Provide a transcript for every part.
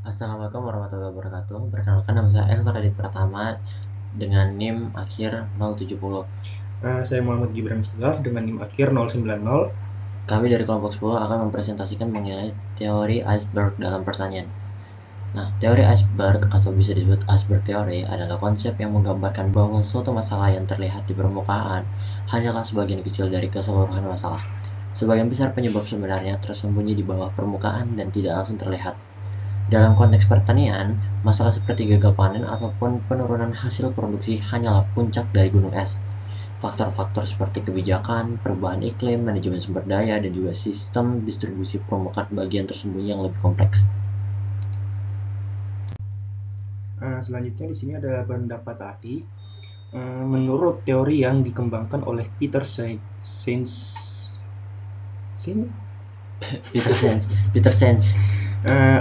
Assalamualaikum warahmatullahi wabarakatuh. Perkenalkan, nama saya Elsa Radit Pratama dengan NIM akhir 070. Saya Muhammad Gibran Istiqlal dengan NIM akhir 090. Kami dari kelompok 10 akan mempresentasikan mengenai teori iceberg dalam pertanian. Nah, teori iceberg atau bisa disebut iceberg teori adalah konsep yang menggambarkan bahwa suatu masalah yang terlihat di permukaan hanyalah sebagian kecil dari keseluruhan masalah. Sebagian besar penyebab sebenarnya tersembunyi di bawah permukaan dan tidak langsung terlihat. Dalam konteks pertanian, masalah seperti gagal panen ataupun penurunan hasil produksi hanyalah puncak dari gunung es. Faktor-faktor seperti kebijakan, perubahan iklim, manajemen sumber daya, dan juga sistem distribusi merupakan bagian tersembunyi yang lebih kompleks. Selanjutnya di sini ada pendapat ahli. Menurut teori yang dikembangkan oleh Peter Sainz, Peter Senge.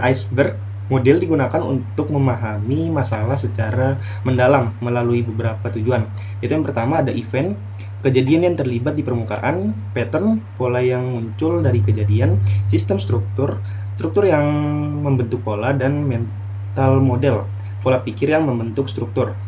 Iceberg model digunakan untuk memahami masalah secara mendalam melalui beberapa tujuan. Itu yang pertama ada event, kejadian yang terlibat di permukaan, pattern, pola yang muncul dari kejadian, sistem struktur yang membentuk pola, dan mental model, pola pikir yang membentuk struktur.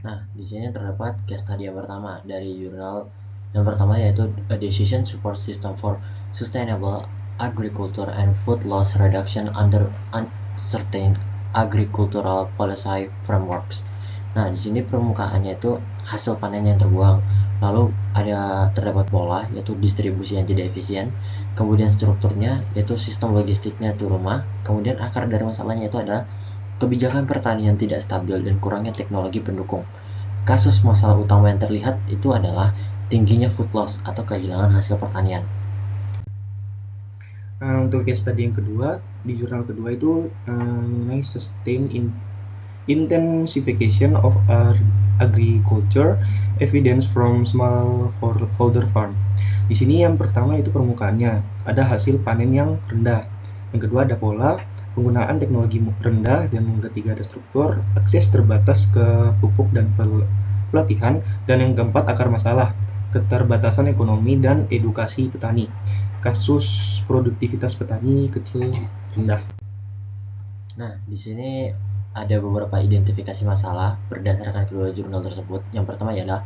Nah, di sini terdapat case study yang pertama dari jurnal yang pertama, yaitu A Decision Support System for Sustainable Agriculture and Food Loss Reduction under Uncertain Agricultural Policy Frameworks. Nah, di sini permukaannya itu hasil panen yang terbuang. Lalu terdapat pola, yaitu distribusi yang tidak efisien. Kemudian strukturnya, yaitu sistem logistiknya itu lemah. Kemudian akar dari masalahnya itu adalah kebijakan pertanian tidak stabil dan kurangnya teknologi pendukung. Kasus masalah utama yang terlihat itu adalah tingginya food loss atau kehilangan hasil pertanian. Untuk case study yang kedua, di jurnal kedua itu mengenai sustain intensification of agriculture evidence from smallholder farm. Di sini yang pertama itu permukaannya, ada hasil panen yang rendah. Yang kedua ada pola, penggunaan teknologi rendah, dan yang ketiga ada struktur, akses terbatas ke pupuk dan pelatihan, dan yang keempat akar masalah, keterbatasan ekonomi dan edukasi petani. Kasus produktivitas petani kecil rendah. Nah, di sini ada beberapa identifikasi masalah berdasarkan kedua jurnal tersebut. Yang pertama adalah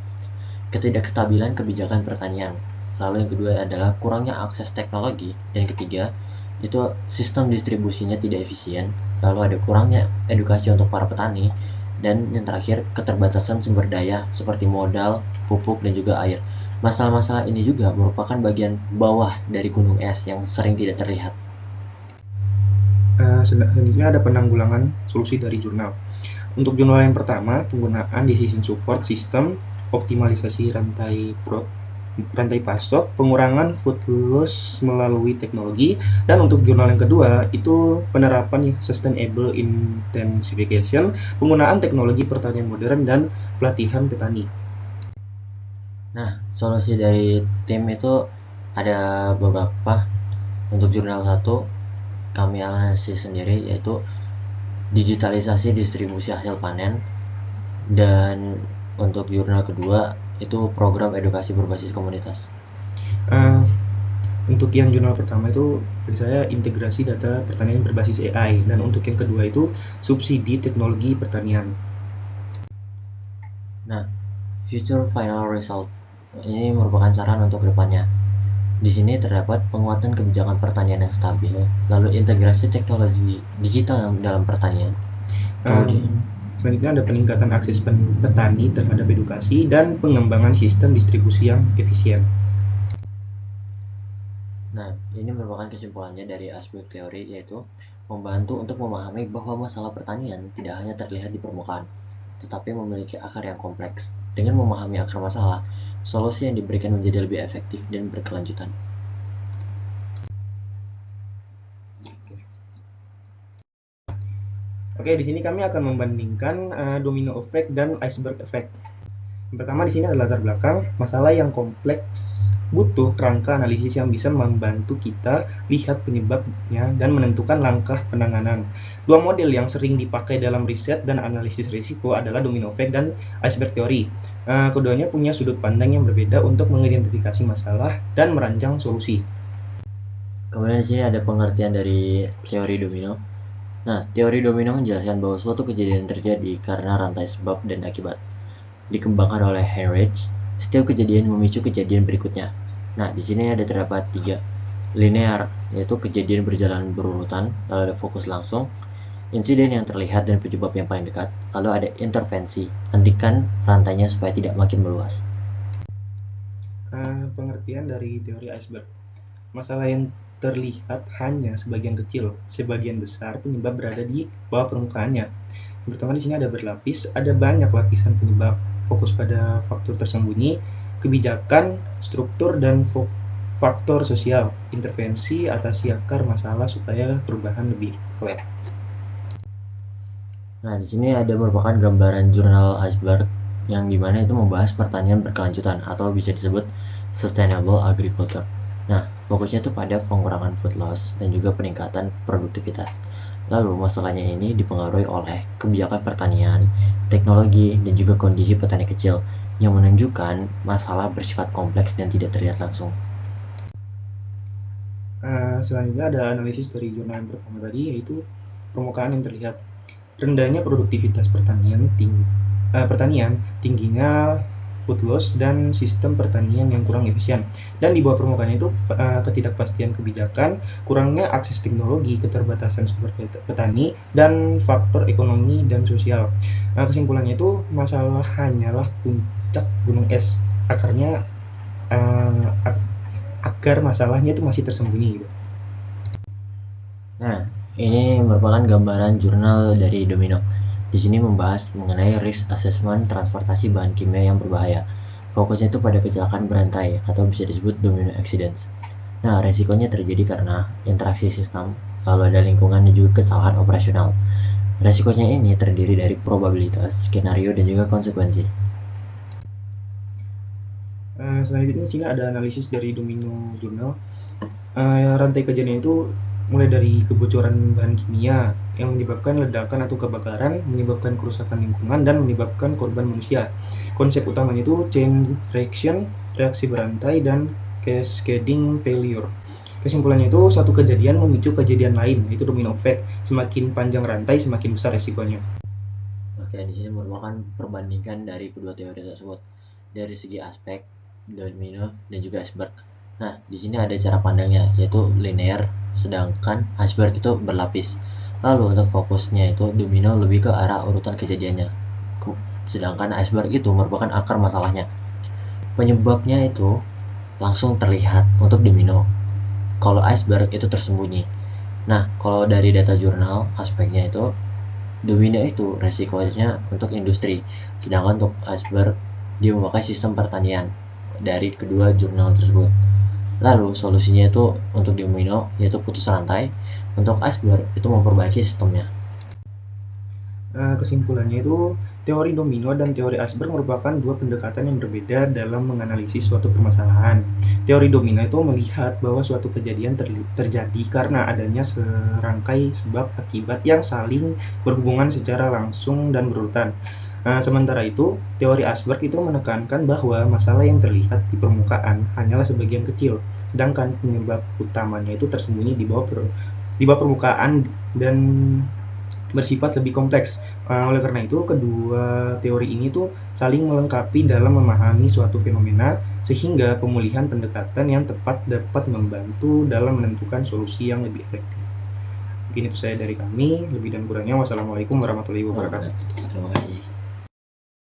ketidakstabilan kebijakan pertanian. Lalu yang kedua adalah kurangnya akses teknologi. Dan yang ketiga, itu sistem distribusinya tidak efisien. Lalu ada kurangnya edukasi untuk para petani. Dan yang terakhir, keterbatasan sumber daya seperti modal, pupuk, dan juga air. Masalah-masalah ini juga merupakan bagian bawah dari gunung es yang sering tidak terlihat. Selanjutnya ada penanggulangan solusi dari jurnal. Untuk jurnal yang pertama, penggunaan decision support system, optimalisasi rantai pasok, pengurangan food loss melalui teknologi, dan untuk jurnal yang kedua itu penerapan sustainable intensification, penggunaan teknologi pertanian modern, dan pelatihan petani. Nah, solusi dari tim itu ada beberapa. Untuk jurnal 1, kami analisis sendiri, yaitu digitalisasi distribusi hasil panen. Dan untuk jurnal kedua, itu program edukasi berbasis komunitas. Untuk yang jurnal pertama itu dari saya integrasi data pertanian berbasis AI, dan untuk yang kedua itu subsidi teknologi pertanian. Nah, future final result ini merupakan saran untuk kedepannya. Di sini terdapat penguatan kebijakan pertanian yang stabil, lalu integrasi teknologi digital dalam pertanian. Selanjutnya ada peningkatan akses petani terhadap edukasi dan pengembangan sistem distribusi yang efisien. Nah, ini merupakan kesimpulannya dari aspek teori, yaitu membantu untuk memahami bahwa masalah pertanian tidak hanya terlihat di permukaan, tetapi memiliki akar yang kompleks. Dengan memahami akar masalah, solusi yang diberikan menjadi lebih efektif dan berkelanjutan. Oke, di sini kami akan membandingkan domino effect dan iceberg effect. Yang pertama di sini adalah latar belakang, masalah yang kompleks butuh kerangka analisis yang bisa membantu kita lihat penyebabnya dan menentukan langkah penanganan. Dua model yang sering dipakai dalam riset dan analisis risiko adalah domino effect dan iceberg theory. Keduanya punya sudut pandang yang berbeda untuk mengidentifikasi masalah dan merancang solusi. Kemudian di sini ada pengertian dari teori domino. Nah, teori domino menjelaskan bahwa suatu kejadian terjadi karena rantai sebab dan akibat. Dikembangkan oleh Heinrich, setiap kejadian memicu kejadian berikutnya. Nah, di sini terdapat 3. Linear, yaitu kejadian berjalan berurutan, lalu ada fokus langsung, insiden yang terlihat dan penyebab yang paling dekat, lalu ada intervensi, hentikan rantainya supaya tidak makin meluas. Pengertian dari teori iceberg. Masalah yang terlihat hanya sebagian kecil, sebagian besar penyebab berada di bawah permukaannya. Pertama di sini ada berlapis, ada banyak lapisan penyebab, fokus pada faktor tersembunyi, kebijakan, struktur, dan faktor sosial, intervensi atasi akar masalah supaya perubahan lebih awet. Nah, di sini merupakan gambaran jurnal iceberg yang dimana itu membahas pertanian berkelanjutan atau bisa disebut sustainable agriculture. Nah, fokusnya itu pada pengurangan food loss dan juga peningkatan produktivitas. Lalu masalahnya ini dipengaruhi oleh kebijakan pertanian, teknologi, dan juga kondisi petani kecil yang menunjukkan masalah bersifat kompleks dan tidak terlihat langsung. Selanjutnya ada analisis dari jurnal yang pertama tadi, yaitu permukaan yang terlihat. Rendahnya produktivitas pertanian, tingginya food loss, dan sistem pertanian yang kurang efisien. Dan di bawah permukaan itu ketidakpastian kebijakan, kurangnya akses teknologi, keterbatasan sumber petani, dan faktor ekonomi dan sosial. Kesimpulannya itu masalah hanyalah puncak gunung es. Akar masalahnya itu masih tersembunyi gitu. Nah, ini merupakan gambaran jurnal dari Domino. Di sini membahas mengenai risk assessment transportasi bahan kimia yang berbahaya. Fokusnya itu pada kecelakaan berantai atau bisa disebut domino accidents. Nah, resikonya terjadi karena interaksi sistem, lalu ada lingkungan dan juga kesalahan operasional. Resikonya ini terdiri dari probabilitas, skenario, dan juga konsekuensi. Selanjutnya di sini ada analisis dari Domino Journal. Rantai kejadian itu mulai dari kebocoran bahan kimia yang menyebabkan ledakan atau kebakaran, menyebabkan kerusakan lingkungan, dan menyebabkan korban manusia. Konsep utamanya itu chain reaction, reaksi berantai, dan cascading failure. Kesimpulannya itu satu kejadian memicu kejadian lain, yaitu domino effect. Semakin panjang rantai, semakin besar resikonya. Oke, di sini merupakan perbandingan dari kedua teori tersebut dari segi aspek domino dan juga iceberg. Nah, di sini ada cara pandangnya, yaitu linear, sedangkan iceberg itu berlapis. Lalu untuk fokusnya itu domino lebih ke arah urutan kejadiannya, sedangkan iceberg itu merupakan akar masalahnya. Penyebabnya itu langsung terlihat untuk domino, kalau iceberg itu tersembunyi. Nah, kalau dari data jurnal aspeknya itu domino itu resikonya untuk industri, sedangkan untuk iceberg dia memakai sistem pertanian dari kedua jurnal tersebut. Lalu solusinya itu untuk domino yaitu putus rantai, untuk iceberg itu memperbaiki sistemnya. Kesimpulannya itu teori domino dan teori iceberg merupakan dua pendekatan yang berbeda dalam menganalisis suatu permasalahan. Teori domino itu melihat bahwa suatu kejadian terjadi karena adanya serangkai sebab akibat yang saling berhubungan secara langsung dan berurutan. Sementara itu, teori iceberg itu menekankan bahwa masalah yang terlihat di permukaan hanyalah sebagian kecil, sedangkan penyebab utamanya itu tersembunyi di bawah permukaan dan bersifat lebih kompleks. Oleh karena itu, kedua teori ini tuh saling melengkapi dalam memahami suatu fenomena, sehingga pemulihan pendekatan yang tepat dapat membantu dalam menentukan solusi yang lebih efektif. Mungkin itu saya dari kami, lebih dan kurangnya wassalamualaikum warahmatullahi wabarakatuh. Terima kasih.